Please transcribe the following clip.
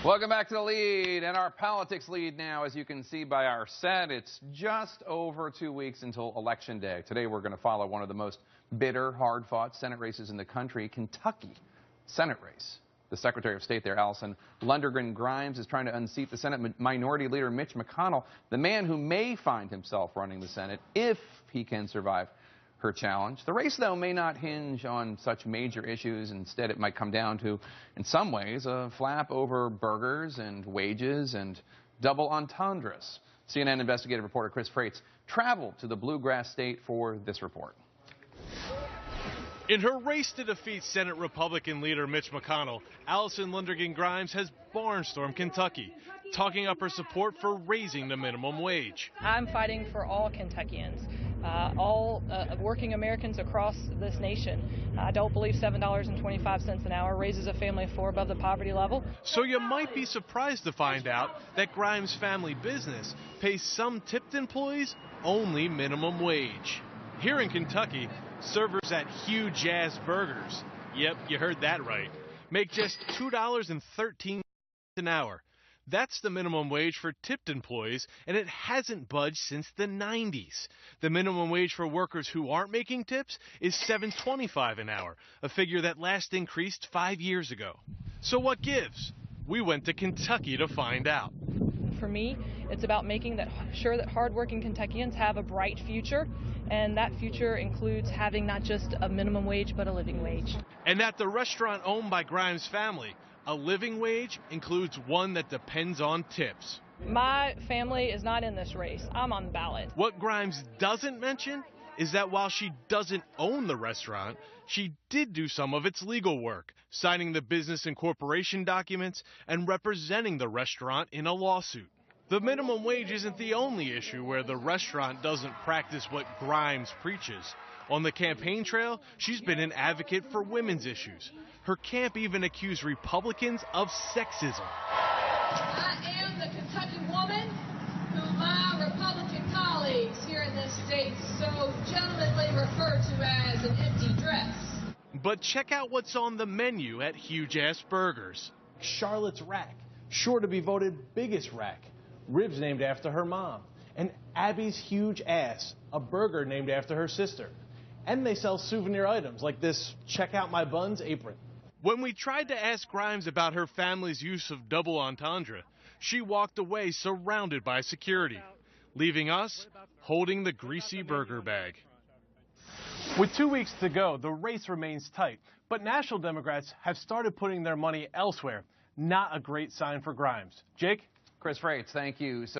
Welcome back to The Lead, and our politics lead now, as you can see by our set, it's just over 2 weeks until Election Day. Today we're going to follow one of the most bitter, hard-fought Senate races in the country, Kentucky Senate race. The Secretary of State there, Allison Lundergan Grimes, is trying to unseat the Senate Minority Leader Mitch McConnell, the man who may find himself running the Senate if he can survive her challenge. The race, though, may not hinge on such major issues. Instead, it might come down to, in some ways, a flap over burgers and wages and double entendres. CNN investigative reporter Chris Freites traveled to the bluegrass state for this report. In her race to defeat Senate Republican leader Mitch McConnell, Allison Lundergan Grimes has barnstormed Kentucky, talking up her support for raising the minimum wage. I'm fighting for all Kentuckians, all working Americans across this nation. I don't believe $7.25 an hour raises a family of four above the poverty level. So you might be surprised to find out that Grimes' family business pays some tipped employees only minimum wage. Here in Kentucky, servers at Huge Ass Burgers, yep, you heard that right, make just $2.13 an hour. That's the minimum wage for tipped employees, and it hasn't budged since the 90s. The minimum wage for workers who aren't making tips is $7.25 an hour, a figure that last increased 5 years ago. So what gives? We went to Kentucky to find out. For me, it's about making sure that hardworking Kentuckians have a bright future, and that future includes having not just a minimum wage, but a living wage. And at the restaurant owned by Grimes' family, a living wage includes one that depends on tips. My family is not in this race. I'm on the ballot. What Grimes doesn't mention is that while she doesn't own the restaurant, she did do some of its legal work, signing the business and corporation documents and representing the restaurant in a lawsuit. The minimum wage isn't the only issue where the restaurant doesn't practice what Grimes preaches. On the campaign trail, she's been an advocate for women's issues. Her camp even accused Republicans of sexism. I am the Kentucky woman who my Republican colleagues here in this state so gentlemanly refer to as an empty dress. But check out what's on the menu at Huge Ass Burgers. Charlotte's Rack, sure to be voted biggest rack. Ribs named after her mom. And Abby's Huge Ass, a burger named after her sister. And they sell souvenir items like this Check Out My Buns apron. When we tried to ask Grimes about her family's use of double entendre, she walked away surrounded by security, leaving us holding the greasy burger bag. With 2 weeks to go, the race remains tight, but national Democrats have started putting their money elsewhere. Not a great sign for Grimes. Jake? Chris Freites, thank you.